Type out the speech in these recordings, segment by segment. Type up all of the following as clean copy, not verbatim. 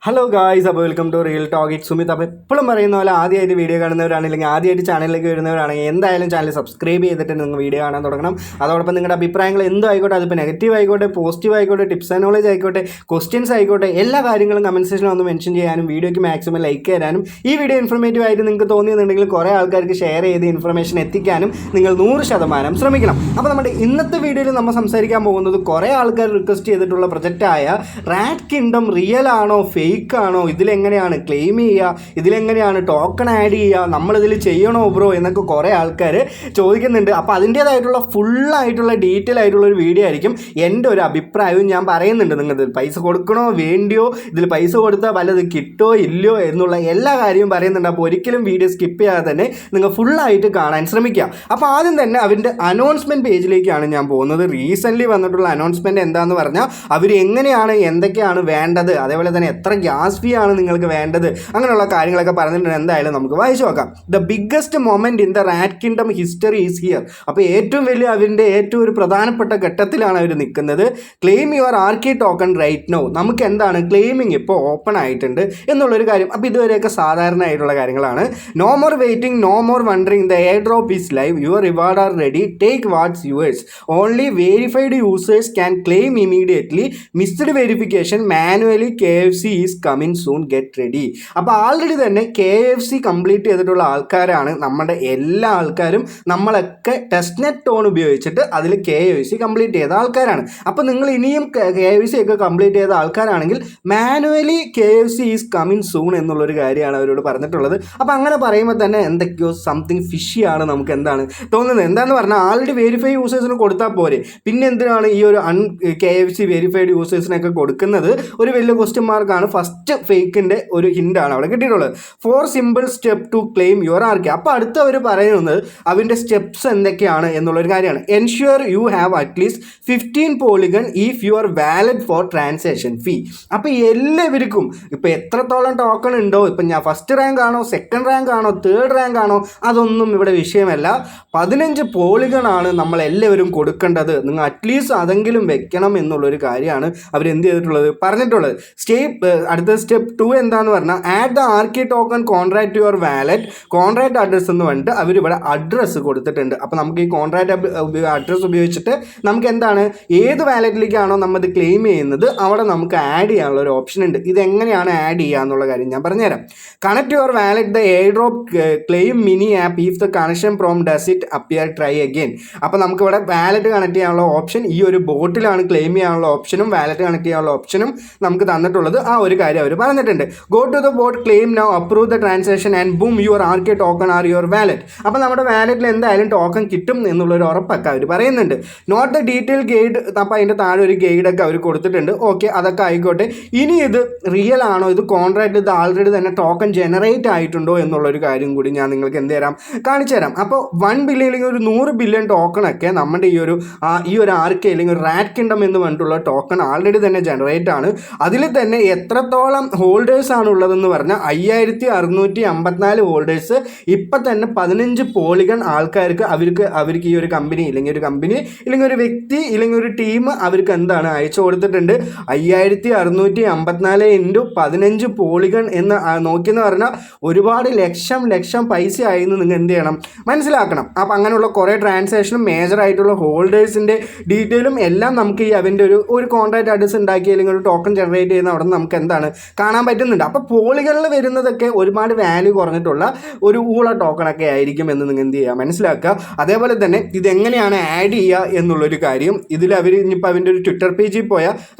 Hello guys, അപ്പോൾ welcome to real talk it Sumith. അപ്പോൾ എപ്പോഴും പറയുന്ന പോലെ ആദ്യമായിട്ട് വീഡിയോ കാണുന്നവരാണെങ്കിൽ ആദ്യമായിട്ട് ചാനലിലേക്ക് വരുന്നവരാണെങ്കിൽ എന്തായാലും ചാനൽ സബ്സ്ക്രൈബ് ചെയ്തിട്ട് നിങ്ങൾ വീഡിയോ കാണാൻ തുടങ്ങണം. അതോടൊപ്പം നിങ്ങളുടെ അഭിപ്രായങ്ങൾ എന്തോ ആയിക്കോട്ടെ, അതിപ്പോൾ നെഗറ്റീവ് ആയിക്കോട്ടെ, പോസിറ്റീവ് ആയിക്കോട്ടെ, ടിപ്സ് ആൻഡ് നോളേജ് ആയിക്കോട്ടെ, ക്വസ്റ്റ്യൻസ് ആയിക്കോട്ടെ, എല്ലാ കാര്യങ്ങളും കമൻറ്റ് സെക്ഷനിൽ ഒന്ന് മെൻഷൻ ചെയ്യാനും വീഡിയോയ്ക്ക് മാക്സിമം ലൈക്ക് തരാനും ഈ വീഡിയോ ഇൻഫർമേറ്റീവ് ആയിട്ട് നിങ്ങൾക്ക് തോന്നിയെന്നുണ്ടെങ്കിൽ കുറേ ആൾക്കാർക്ക് ഷെയർ ചെയ്ത് ഇൻഫർമേഷൻ എത്തിക്കാനും നിങ്ങൾ 100% ശ്രമിക്കണം. അപ്പോൾ നമ്മുടെ ഇന്നത്തെ വീഡിയോയിൽ നമ്മൾ സംസാരിക്കാൻ പോകുന്നത് കുറേ ആൾക്കാർ റിക്വസ്റ്റ് ചെയ്തിട്ടുള്ള പ്രൊജക്റ്റായ റാറ്റ് കിങ്ഡം റിയൽ ആണോ ഫേക്ക് ആണോ, ഇതിലെങ്ങനെയാണ് ക്ലെയിം ചെയ്യുക, ഇതിലെങ്ങനെയാണ് ടോക്കൺ ആഡ് ചെയ്യുക, നമ്മളിതിൽ ചെയ്യണോ ബ്രോ എന്നൊക്കെ കുറേ ആൾക്കാർ ചോദിക്കുന്നുണ്ട്. അപ്പോൾ അതിൻ്റേതായിട്ടുള്ള ഫുള്ളായിട്ടുള്ള ഡീറ്റെയിൽ ആയിട്ടുള്ള ഒരു വീഡിയോ ആയിരിക്കും. എൻ്റെ ഒരു അഭിപ്രായവും ഞാൻ പറയുന്നുണ്ട്. നിങ്ങൾ ഇതിൽ പൈസ കൊടുക്കണോ വേണ്ടിയോ, ഇതിൽ പൈസ കൊടുത്താൽ വല്ലത് കിട്ടോ ഇല്ലയോ എന്നുള്ള എല്ലാ കാര്യവും പറയുന്നുണ്ട്. അപ്പോൾ ഒരിക്കലും വീഡിയോ സ്കിപ്പ് ചെയ്യാതെ തന്നെ നിങ്ങൾ ഫുള്ളായിട്ട് കാണാൻ ശ്രമിക്കുക. അപ്പോൾ ആദ്യം തന്നെ അവൻ്റെ അനൗൺസ്മെൻറ്റ് പേജിലേക്കാണ് ഞാൻ പോകുന്നത്. റീസെൻ്റ്ലി വന്നിട്ടുള്ള അനൗൺസ്മെൻറ്റ് എന്താണെന്ന് പറഞ്ഞാൽ അവർ എങ്ങനെയാണ് എന്തൊക്കെയാണ് വേണ്ടത്, അതേപോലെ തന്നെ എത്ര ഗ്യാസ് ഫീ ആണ് നിങ്ങൾക്ക് വേണ്ടത്, അങ്ങനെയുള്ള കാര്യങ്ങളൊക്കെ പറഞ്ഞിട്ടുണ്ട്. എന്തായാലും നമുക്ക് വായിച്ചു നോക്കാം. The biggest moment in the rat kingdom history is here. അപ്പോൾ ഏറ്റവും വലിയ അവൻ്റെ ഏറ്റവും ഒരു പ്രധാനപ്പെട്ട ഘട്ടത്തിലാണ് അവർ നിൽക്കുന്നത്. Claim your Arky token right now. നമുക്ക് എന്താണ് ക്ലെയിമിങ് ഇപ്പോൾ ഓപ്പൺ ആയിട്ടുണ്ട് എന്നുള്ളൊരു കാര്യം. അപ്പോൾ ഇതുവരെയൊക്കെ സാധാരണ ആയിട്ടുള്ള കാര്യങ്ങളാണ്. No more waiting, no more wondering, the air drop is live, your reward are ready, take what's yours, only verified users can claim immediately, missed verification manually, KFC is coming soon, get ready. അപ്പോൾ already തന്നെ KFC complete ചെയ്തിട്ടുള്ള ആൾക്കാരാണ് നമ്മുടെ എല്ലാ ആൾക്കാരും. നമ്മളൊക്കെ test net tone ഉപയോഗിച്ചിട്ട് അതിൽ KFC കംപ്ലീറ്റ് ചെയ്ത ആൾക്കാരാണ്. അപ്പോൾ നിങ്ങൾ ഇനിയും KFC ഒക്കെ കംപ്ലീറ്റ് ചെയ്ത ആൾക്കാരാണെങ്കിൽ manually KFC is coming soon എന്നുള്ളൊരു കാര്യമാണ് അവരോട് പറഞ്ഞിട്ടുള്ളത്. അപ്പോൾ അങ്ങനെ പറയുമ്പോൾ തന്നെ എന്തൊക്കെയോ സംതിങ് ഫിഷിയാണ് നമുക്ക് എന്താണ് തോന്നുന്നത്. എന്താണെന്ന് പറഞ്ഞാൽ ആൾറെഡി വെരിഫൈ യൂസേഴ്സിന് കൊടുത്താൽ പോരെ, പിന്നെ എന്തിനാണ് ഈ ഒരു KFC വെരിഫൈഡ് യൂസേഴ്സിനൊക്കെ കൊടുക്കുന്നത്? ഒരു വലിയ ക്വസ്റ്റ്യൻ മാർക്കാണ്. ഫസ്റ്റ് ഫേക്കിൻ്റെ ഒരു ഹിൻ്റാണ് അവിടെ കിട്ടിയിട്ടുള്ളത്. 4 simple step to claim your Arky. അപ്പോൾ അടുത്ത് അവർ പറയുന്നത് അതിൻ്റെ സ്റ്റെപ്സ് എന്തൊക്കെയാണ് എന്നുള്ളൊരു കാര്യമാണ്. Ensure you have at least 15 polygon if you are valid for transaction fee. അപ്പോൾ എല്ലാവർക്കും ഇപ്പോൾ എത്രത്തോളം ടോക്കൺ ഉണ്ടോ, ഇപ്പം ഞാൻ ഫസ്റ്റ് റാങ്ക് ആണോ, സെക്കൻഡ് റാങ്ക് ആണോ, തേർഡ് റാങ്ക് ആണോ, അതൊന്നും ഇവിടെ വിഷയമല്ല. 15 പോളിഗൺ ആണ് നമ്മളെല്ലാവരും കൊടുക്കേണ്ടത്. നിങ്ങൾ അറ്റ്ലീസ്റ്റ് അതെങ്കിലും വെക്കണം എന്നുള്ളൊരു കാര്യമാണ് അവർ എന്ത് ചെയ്തിട്ടുള്ളത് പറഞ്ഞിട്ടുള്ളത്. അടുത്ത സ്റ്റെപ്പ് 2 എന്താണെന്ന് പറഞ്ഞാൽ add the Arky token contract to your wallet. Contract address എന്ന് പറഞ്ഞിട്ട് അവരിവിടെ അഡ്രസ്സ് കൊടുത്തിട്ടുണ്ട്. അപ്പോൾ നമുക്ക് ഈ കോൺട്രാക്ട് അഡ്രസ്സ് ഉപയോഗിച്ചിട്ട് നമുക്ക് എന്താണ് ഏത് വാലറ്റിലേക്കാണോ നമ്മൾ ഇത് ക്ലെയിം ചെയ്യുന്നത് അവിടെ നമുക്ക് ആഡ് ചെയ്യാനുള്ള ഒരു ഓപ്ഷൻ ഉണ്ട്. ഇതെങ്ങനെയാണ് ആഡ് ചെയ്യുക എന്നുള്ള കാര്യം ഞാൻ പറഞ്ഞുതരാം. Connect your wallet the air drop claim mini app if the connection from does it appear try again. അപ്പോൾ നമുക്ക് ഇവിടെ വാലറ്റ് കണക്ട് ചെയ്യാനുള്ള ഓപ്ഷൻ ഈ ഒരു ബോട്ടിലാണ് ക്ലെയിം ചെയ്യാനുള്ള ഓപ്ഷനും വാലറ്റ് കണക്ട് ചെയ്യാനുള്ള ഓപ്ഷനും നമുക്ക് തന്നിട്ടുള്ളത്. ആ ഒരു കാര്യം അവർ പറഞ്ഞിട്ടുണ്ട്. Go to the bot, claim now, approve the transaction and boom your Arky token are your wallet. അപ്പോൾ നമ്മുടെ വാലറ്റിൽ എന്തായാലും ടോക്കൺ കിട്ടും എന്നുള്ളൊരു ഉറപ്പൊക്കെ അവർ പറയുന്നുണ്ട്. Note the detail guide. അപ്പോൾ അതിൻ്റെ താഴെ ഒരു ഗൈഡൊക്കെ അവർ കൊടുത്തിട്ടുണ്ട്. ഓക്കെ, അതൊക്കെ ആയിക്കോട്ടെ. ഇനി ഇത് റിയൽ ആണോ, ഇത് കോൺട്രാക്ട്, ഇത് ആൾറെഡി തന്നെ ടോക്കൺ ജനറേറ്റ് ആയിട്ടുണ്ടോ എന്നുള്ളൊരു കാര്യം കൂടി ഞാൻ നിങ്ങൾക്ക് എന്ത് തരാം കാണിച്ചു തരാം. അപ്പോൾ 1 ബില്യൺ അല്ലെങ്കിൽ ഒരു 100 ബില്യൺ ടോക്കണൊക്കെ നമ്മുടെ ഈ ഒരു ആർക്കി അല്ലെങ്കിൽ ഒരു റാറ്റ് കിങ്ഡം എന്ന് പറഞ്ഞിട്ടുള്ള ടോക്കൺ ആൾറെഡി തന്നെ ജനറേറ്റ് ആണ്. അതിൽ തന്നെ എത്രത്തോളം ഹോൾഡേഴ്സ് ആണ് ഉള്ളതെന്ന് പറഞ്ഞാൽ 5654 ഹോൾഡേഴ്സ്. ഇപ്പം തന്നെ 15 പോളിഗൺ ആൾക്കാർക്ക് അവർക്ക് ഈ ഒരു കമ്പനി ഇല്ലെങ്കിൽ ഒരു വ്യക്തി ഇല്ലെങ്കിൽ ഒരു ടീം അവർക്ക് എന്താണ് അയച്ചു കൊടുത്തിട്ടുണ്ട്. 5654 ഇൻറ്റു 15 പോളിഗൺ എന്ന് നോക്കിയെന്ന് പറഞ്ഞാൽ ഒരുപാട് ലക്ഷം പൈസ ആയെന്ന് നിങ്ങൾ എന്ത് ചെയ്യണം മനസ്സിലാക്കണം. അപ്പം അങ്ങനെയുള്ള കുറേ ട്രാൻസാക്ഷനും മേജറായിട്ടുള്ള ഹോൾഡേഴ്സിൻ്റെ ഡീറ്റെയിലും എല്ലാം നമുക്ക് ഈ അവൻ്റെ ഒരു കോൺട്രാക്ട് അഡ്രസ് ഉണ്ടാക്കി അല്ലെങ്കിൽ ഒരു ടോക്കൺ ജനറേറ്റ് ചെയ്യുന്ന അവിടെ നമുക്ക് എന്താണ് കാണാൻ പറ്റുന്നുണ്ട്. അപ്പോൾ പോളികളിൽ വരുന്നതൊക്കെ ഒരുപാട് വാല്യൂ കുറഞ്ഞിട്ടുള്ള ഒരു ടോക്കണൊക്കെ ആയിരിക്കും എന്ന് നിങ്ങൾ എന്ത് ചെയ്യുക മനസ്സിലാക്കുക. അതേപോലെ തന്നെ ഇതെങ്ങനെയാണ് ആഡ് ചെയ്യുക എന്നുള്ളൊരു കാര്യം ഇതിൽ അവർ ഇനിയിപ്പോൾ അവൻ്റെ ഒരു ട്വിറ്റർ പേജിൽ പോയാൽ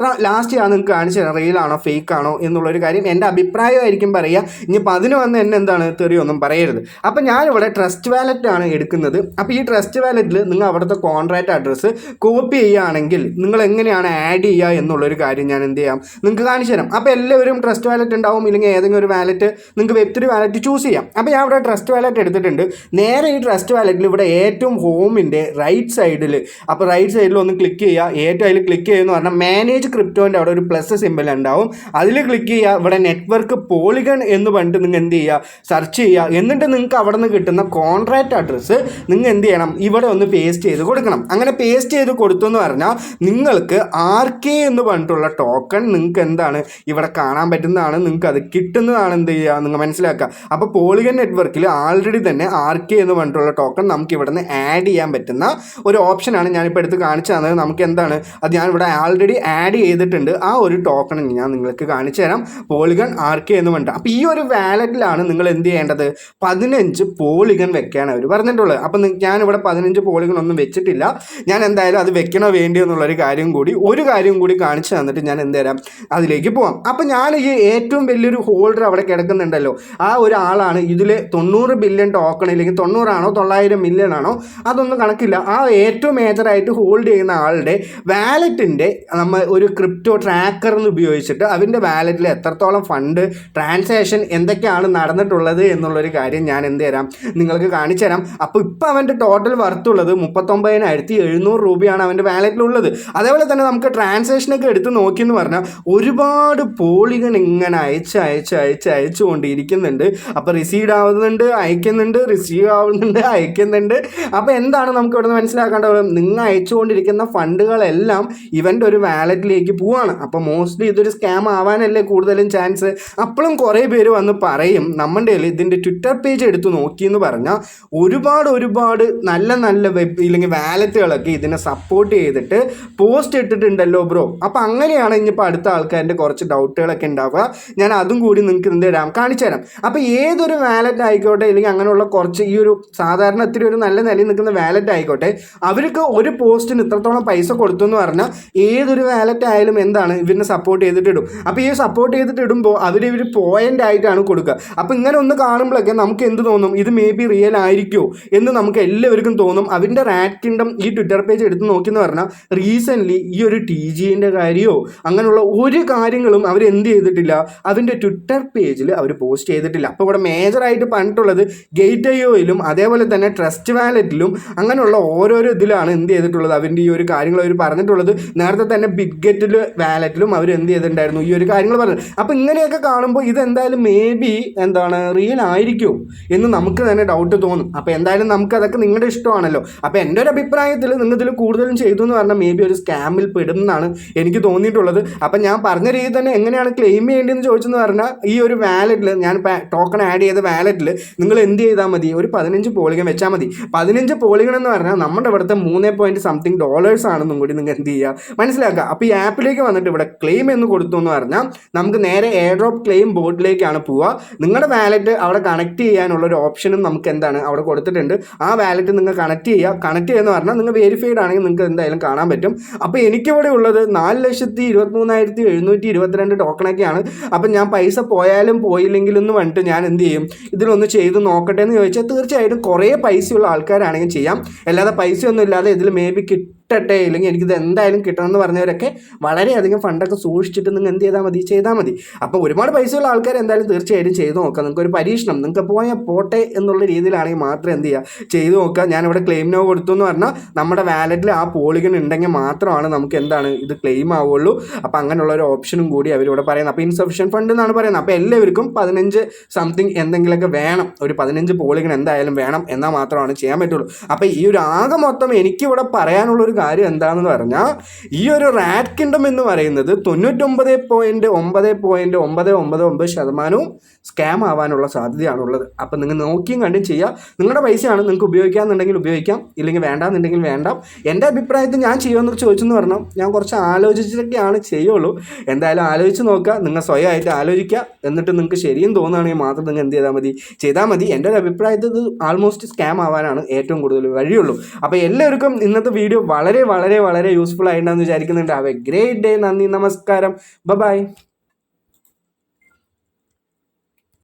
ലാസ്റ്റ് ഞാൻ നിങ്ങൾക്ക് കാണിച്ചു തരാം റിയൽ ആണോ ഫേക്ക് ആണോ എന്നുള്ളൊരു കാര്യം. എൻ്റെ അഭിപ്രായമായിരിക്കും പറയുക. ഇനിയിപ്പോൾ അതിന് വന്ന് എന്നെ എന്താണ് തെറിയൊന്നും പറയരുത്. അപ്പോൾ ഞാനിവിടെ ട്രസ്റ്റ് വാലറ്റാണ് എടുക്കുന്നത്. അപ്പോൾ ഈ ട്രസ്റ്റ് വാലറ്റിൽ നിങ്ങൾ അവിടുത്തെ കോൺട്രാക്ട് അഡ്രസ്സ് കോപ്പി ചെയ്യുകയാണെങ്കിൽ നിങ്ങൾ എങ്ങനെയാണ് ആഡ് ചെയ്യുക എന്നുള്ളൊരു കാര്യം ഞാൻ എന്ത് ചെയ്യാം നിങ്ങൾക്ക് കാണിച്ചു തരാം. അപ്പോൾ എല്ലാവരും ട്രസ്റ്റ് വാലറ്റ് ഉണ്ടാവും, ഇല്ലെങ്കിൽ ഏതെങ്കിലും ഒരു വാലറ്റ് നിങ്ങൾക്ക് Web3 വാലറ്റ് ചൂസ് ചെയ്യാം. അപ്പോൾ ഞാൻ ഇവിടെ ട്രസ്റ്റ് വാലറ്റ് എടുത്തിട്ടുണ്ട്. നേരെ ഈ ട്രസ്റ്റ് വാലറ്റിൽ ഇവിടെ ഏറ്റവും ഹോമിൻ്റെ റൈറ്റ് സൈഡിൽ, അപ്പോൾ റൈറ്റ് സൈഡിൽ ഒന്ന് ക്ലിക്ക് ചെയ്യുക. ഏറ്റവും അതിൽ ക്ലിക്ക് ചെയ്യുമെന്ന് പറഞ്ഞാൽ മാനേജ് ക്രിപ്റ്റോൻ്റെ അവിടെ ഒരു പ്ലസ് സിമ്പിൾ ഉണ്ടാവും. അതിൽ ക്ലിക്ക് ചെയ്യുക. ഇവിടെ നെറ്റ്വർക്ക് പോളിഗൺ എന്ന് പറഞ്ഞിട്ട് നിങ്ങൾ എന്ത് ചെയ്യുക സെർച്ച് ചെയ്യുക. എന്നിട്ട് നിങ്ങൾക്ക് അവിടെ നിന്ന് കിട്ടുന്ന കോൺട്രാക്ട് അഡ്രസ്സ് നിങ്ങൾ എന്ത് ചെയ്യണം ഇവിടെ ഒന്ന് പേസ്റ്റ് ചെയ്ത് കൊടുക്കണം. അങ്ങനെ പേസ്റ്റ് ചെയ്ത് കൊടുത്തു എന്ന് പറഞ്ഞാൽ നിങ്ങൾക്ക് RK എന്ന് പറഞ്ഞിട്ടുള്ള ടോക്കൺ നിങ്ങൾക്ക് എന്താണ് ഇവിടെ കാണാൻ പറ്റുന്നതാണ്, നിങ്ങൾക്ക് അത് കിട്ടുന്നതാണ്. എന്ത് ചെയ്യുക, നിങ്ങൾ മനസ്സിലാക്കുക. അപ്പോൾ പോളിഗൺ നെറ്റ്വർക്കിൽ ആൾറെഡി തന്നെ RK എന്ന് പറഞ്ഞിട്ടുള്ള ടോക്കൺ നമുക്ക് ഇവിടെ നിന്ന് ആഡ് ചെയ്യാൻ പറ്റുന്ന ഒരു ഓപ്ഷനാണ് ഞാനിപ്പോൾ എടുത്ത് കാണിച്ചു തന്നത്. നമുക്ക് എന്താണ് അത് ഞാനിവിടെ ആൾറെഡി ആഡ് ചെയ്തിട്ടുണ്ട്. ആ ഒരു ടോക്കൺ ഞാൻ നിങ്ങൾക്ക് കാണിച്ചു തരാം, പോളിഗൺ RK എന്ന് പറഞ്ഞിട്ട്. അപ്പോൾ ഈ ഒരു വാലറ്റിലാണ് നിങ്ങൾ എന്ത് ചെയ്യേണ്ടത്, 15 പോളിഗൺ വെക്കാനാണ് അവർ പറഞ്ഞിട്ടുള്ളത്. അപ്പം ഞാനിവിടെ 15 പോളിഗൺ ഒന്നും വെച്ചിട്ടില്ല. ഞാൻ എന്തായാലും അത് വെക്കണോ വേണ്ടിയോ എന്നുള്ളൊരു കാര്യം കൂടി കാണിച്ചു തന്നിട്ട് ഞാൻ എന്ത് തരാം അതിലേക്ക് പോവാം. അപ്പം ഞാൻ ഈ ഏറ്റവും വലിയൊരു ഹോൾഡർ അവിടെ കിടക്കുന്നുണ്ടല്ലോ, ആ ഒരാളാണ് ഇതിൽ 90 ബില്യൺ ടോക്കൺ, ഇല്ലെങ്കിൽ 90 ആണോ 900 മില്യൺ ആണോ അതൊന്നും കണക്കില്ല, ആ ഏറ്റവും മേജറായിട്ട് ഹോൾഡ് ചെയ്യുന്ന ആളുടെ വാലറ്റിൻ്റെ നമ്മൾ ഒരു ക്രിപ്റ്റോ ട്രാക്കർ എന്ന് ഉപയോഗിച്ചിട്ട് അവൻ്റെ വാലറ്റിൽ എത്രത്തോളം ഫണ്ട് ട്രാൻസാക്ഷൻ എന്തൊക്കെയാണ് നടന്നിട്ടുള്ളത് എന്നുള്ളൊരു കാര്യം ഞാൻ എന്ത് തരാം നിങ്ങൾക്ക് കാണിച്ചു തരാം. അപ്പോൾ ഇപ്പോൾ അവൻ്റെ ടോട്ടൽ വർത്തുള്ളത് 39,700 രൂപയാണ് അവൻ്റെ വാലറ്റിലുള്ളത്. അതേപോലെ തന്നെ നമുക്ക് ട്രാൻസാക്ഷനൊക്കെ എടുത്ത് നോക്കിയെന്ന് പറഞ്ഞാൽ ഒരുപാട് പോളിഗൺ ഇങ്ങനെ അയച്ചുകൊണ്ടിരിക്കുന്നുണ്ട്. അപ്പോൾ റിസീവ് ആവുന്നുണ്ട്, അയക്കുന്നുണ്ട്, റിസീവ് ആവുന്നുണ്ട്, അയക്കുന്നുണ്ട്. അപ്പോൾ എന്താണ് നമുക്ക് ഇവിടെ നിന്ന് മനസ്സിലാക്കേണ്ടത്, നിങ്ങൾ അയച്ചുകൊണ്ടിരിക്കുന്ന ഫണ്ടുകളെല്ലാം ഇവൻ്റെ ഒരു വാലറ്റിലേക്ക് പോവാണ്. അപ്പോൾ മോസ്റ്റ്ലി ഇതൊരു സ്കാം ആവാനല്ലേ കൂടുതലും ചാൻസ്. അപ്പോഴും കുറേ പേര് വന്ന് പറയും നമ്മുടെ ഇതിൻ്റെ ട്വിറ്റർ പേജ് എടുത്ത് നോക്കിയെന്ന് പറഞ്ഞാൽ ഒരുപാട് നല്ല വെബ് ഇല്ലെങ്കിൽ വാലറ്റുകളൊക്കെ ഇതിനെ സപ്പോർട്ട് ചെയ്തിട്ട് പോസ്റ്റ് ഇട്ടിട്ടുണ്ടല്ലോ ബ്രോ. അപ്പോൾ അങ്ങനെയാണ് ഇനിയിപ്പോൾ അടുത്ത ആൾക്കാരുടെ കുറച്ച് ഡൗട്ടുകളൊക്കെ ഉണ്ടാവുക. ഞാൻ അതും കൂടി നിങ്ങൾക്ക് എന്ത് തരാം കാണിച്ചു തരാം. അപ്പോൾ ഏതൊരു വാലറ്റ് ആയിക്കോട്ടെ, ഇല്ലെങ്കിൽ അങ്ങനെയുള്ള കുറച്ച് ഈ ഒരു സാധാരണ ഇത്തിരി ഒരു നല്ല നിലയിൽ നിൽക്കുന്ന വാലറ്റ് ആയിക്കോട്ടെ, അവർക്ക് ഒരു പോസ്റ്റിന് ഇത്രത്തോളം പൈസ കൊടുത്തു എന്ന് പറഞ്ഞാൽ ഏതൊരു വാലറ്റ് ആയാലും എന്താണ് ഇവരിനെ സപ്പോർട്ട് ചെയ്തിട്ടിടും. അപ്പോൾ ഈ സപ്പോർട്ട് ചെയ്തിട്ടിടുമ്പോൾ ഇവർ പോയിൻ്റ് ആയിട്ടാണ് കൊടുക്കുക. അപ്പോൾ ഇങ്ങനെ ഒന്ന് കാണുമ്പോഴൊക്കെ നമുക്ക് എന്ത് തോന്നും, ഇത് മേ ബി റിയൽ ആയിരിക്കുമോ എന്ന് നമുക്ക് എല്ലാവർക്കും തോന്നും. അവൻ്റെ റാറ്റ് കിങ്ഡം ഈ ട്വിറ്റർ പേജ് എടുത്ത് നോക്കിയെന്ന് പറഞ്ഞാൽ റീസെൻ്റ്ലി ഈ ഒരു TGൻ്റെ കാര്യമോ അങ്ങനെയുള്ള ഒരു കാര്യങ്ങളും അവർ എന്ത് ചെയ്തിട്ടില്ല, അവൻ്റെ ട്വിറ്റർ പേജിൽ അവർ പോസ്റ്റ് ചെയ്തിട്ടില്ല. അപ്പോൾ ഇവിടെ മേജറായിട്ട് പറഞ്ഞിട്ടുള്ളത് ഗേറ്റ്.ioയിലും അതേപോലെ തന്നെ ട്രസ്റ്റ് വാലറ്റിലും അങ്ങനെയുള്ള ഓരോരോ ഇതിലാണ് എന്ത് ചെയ്തിട്ടുള്ളത് അവൻ്റെ ഈ ഒരു കാര്യങ്ങൾ അവർ പറഞ്ഞിട്ടുള്ളത്. നേരത്തെ തന്നെ ബിഗ്ഗെറ്റിൽ വാലറ്റിലും അവർ എന്ത് ചെയ്തിട്ടുണ്ടായിരുന്നു ഈ ഒരു കാര്യങ്ങൾ പറഞ്ഞത്. അപ്പോൾ ഇങ്ങനെയൊക്കെ കാണുമ്പോൾ ഇതെന്തായാലും മേ ബി റിയൽ ആയിരിക്കുമോ എന്ന് നമുക്ക് തന്നെ ഡൗട്ട് തോന്നും. അപ്പോൾ എന്തായാലും നമുക്കതൊക്കെ നിങ്ങളുടെ ഇഷ്ടമാണല്ലോ. അപ്പോൾ എൻ്റെ ഒരു അഭിപ്രായത്തിൽ നിങ്ങളിതിൽ കൂടുതലും ചെയ്തു എന്ന് പറഞ്ഞാൽ മേ ബി ഒരു സ്കാമിൽ പെടും എന്നാണ് എനിക്ക് തോന്നിയിട്ടുള്ളത്. അപ്പം ഞാൻ പറഞ്ഞ രീതി തന്നെ എങ്ങനെയാണ് ക്ലെയിം ചെയ്യേണ്ടതെന്ന് ചോദിച്ചെന്ന് പറഞ്ഞാൽ ഈ ഒരു വാലറ്റിൽ ഞാൻ ടോക്കൺ ആഡ് ചെയ്ത വാലറ്റിൽ നിങ്ങൾ എന്ത് ചെയ്താൽ മതി, ഒരു 15 പോളിഗൺ വെച്ചാൽ മതി. 15 പോളിഗൺ എന്ന് പറഞ്ഞാൽ നമ്മുടെ ഇവിടുത്തെ $3.something ആണെന്നും കൂടി നിങ്ങൾ എന്ത് ചെയ്യുക മനസ്സിലാക്കുക. അപ്പോൾ ഈ ആപ്പിലേക്ക് വന്നിട്ട് ഇവിടെ ക്ലെയിം എന്ന് കൊടുത്തു എന്ന് പറഞ്ഞാൽ നമുക്ക് നേരെ എയർ ഡ്രോപ്പ് ക്ലെയിം ബോർഡിലേക്കാണ് പോവുക. നിങ്ങളുടെ വാലറ്റ് അവിടെ കണക്ട് ചെയ്യാനുള്ളൊരു ഓപ്ഷനും നമുക്ക് എന്താണ് അവിടെ കൊടുത്തിട്ടുണ്ട്. ആ വാലറ്റ് നിങ്ങൾ കണക്ട് ചെയ്യുക പറഞ്ഞാൽ നിങ്ങൾ വെരിഫൈഡ് ആണെങ്കിൽ നിങ്ങൾക്ക് എന്തായാലും കാണാൻ പറ്റും. അപ്പോൾ എനിക്കിവിടെ ഉള്ളത് 4,23,722 ടോക്കണൊക്കെയാണ്. അപ്പം ഞാൻ പൈസ പോയാലും പോയില്ലെങ്കിലും എന്ന് പറഞ്ഞിട്ട് ഞാൻ എന്ത് ചെയ്യും, ഇതിലൊന്ന് ചെയ്ത് നോക്കട്ടെ എന്ന് ചോദിച്ചാൽ തീർച്ചയായിട്ടും കുറേ പൈസയുള്ള ആൾക്കാരാണെങ്കിൽ ചെയ്യാം. അല്ലാതെ പൈസയൊന്നും ഇല്ലാതെ ഇതിൽ മേ ബി കിട്ടട്ടെ ഇല്ലെങ്കിൽ എനിക്കിത് എന്തായാലും കിട്ടണമെന്ന് പറഞ്ഞവരൊക്കെ വളരെയധികം ഫണ്ടൊക്കെ സൂക്ഷിച്ചിട്ട് നിങ്ങൾ എന്ത് ചെയ്താൽ മതി. അപ്പോൾ ഒരുപാട് പൈസയുള്ള ആൾക്കാർ എന്തായാലും തീർച്ചയായിട്ടും ചെയ്ത് നോക്കുക. നിങ്ങൾക്കൊരു പരീക്ഷണം, നിങ്ങൾക്ക് പോട്ടെ എന്നുള്ള രീതിയിലാണെങ്കിൽ മാത്രം എന്ത് ചെയ്യുക ചെയ്ത് നോക്കുക. ഞാനിവിടെ ക്ലെയിം നോ കൊടുത്തു എന്ന് പറഞ്ഞാൽ നമ്മുടെ വാലറ്റിൽ ആ പോളിഗൺ ഉണ്ടെങ്കിൽ മാത്രമാണ് നമുക്ക് എന്താണ് ഇത് ക്ലെയിം ആവുള്ളൂ. അപ്പോൾ അങ്ങനെയുള്ള ഒരു ഓപ്ഷനും കൂടി അവരിവിടെ പറയുന്നത്. അപ്പോൾ ഇൻസഫിഷ്യൻറ്റ് ഫണ്ട് എന്നാണ് പറയുന്നത്. അപ്പോൾ എല്ലാവർക്കും 15 സംതിങ് എന്തെങ്കിലുമൊക്കെ വേണം, ഒരു 15 പോളിഗൺ എന്തായാലും വേണം, എന്നാൽ മാത്രമാണ് ചെയ്യാൻ പറ്റുള്ളൂ. അപ്പോൾ ഈ ഒരു ആകെ മൊത്തം എനിക്കിവിടെ പറയാനുള്ളൊരു കാര്യം എന്താണെന്ന് പറഞ്ഞാൽ ഈ ഒരു റാറ്റ് കിങ്ഡം എന്ന് പറയുന്നത് 99.999% സ്കാം ആവാനുള്ള സാധ്യതയാണുള്ളത്. അപ്പം നിങ്ങൾ നോക്കിയും കണ്ടും ചെയ്യുക. നിങ്ങളുടെ പൈസയാണ്, നിങ്ങൾക്ക് ഉപയോഗിക്കാമെന്നുണ്ടെങ്കിൽ ഉപയോഗിക്കാം, ഇല്ലെങ്കിൽ വേണ്ടാന്നുണ്ടെങ്കിൽ വേണ്ട. എൻ്റെ അഭിപ്രായത്തിൽ ഞാൻ ചെയ്യുമെന്ന് ചോദിച്ചെന്ന് പറഞ്ഞാൽ ഞാൻ കുറച്ച് ആലോചിച്ചിട്ടൊക്കെയാണ് ചെയ്യുള്ളൂ. എന്തായാലും ആലോചിച്ച് നോക്കുക, നിങ്ങൾ സ്വയമായിട്ട് ആലോചിക്കുക. എന്നിട്ട് നിങ്ങൾക്ക് ശരിയും തോന്നുകയാണെങ്കിൽ മാത്രം നിങ്ങൾ എന്ത് ചെയ്താൽ മതി. എൻ്റെ ഒരു അഭിപ്രായത്തിൽ ഇത് ആൾമോസ്റ്റ് സ്കാം ആവാനാണ് ഏറ്റവും കൂടുതൽ വഴിയുള്ളൂ. അപ്പോൾ എല്ലാവർക്കും ഇന്നത്തെ വീഡിയോ വളരെ വളരെ വളരെ യൂസ്ഫുൾ ആയിട്ടുണ്ടെന്ന് വിചാരിക്കുന്നുണ്ട്. Have A great day. നന്ദി, നമസ്കാരം, ബൈ.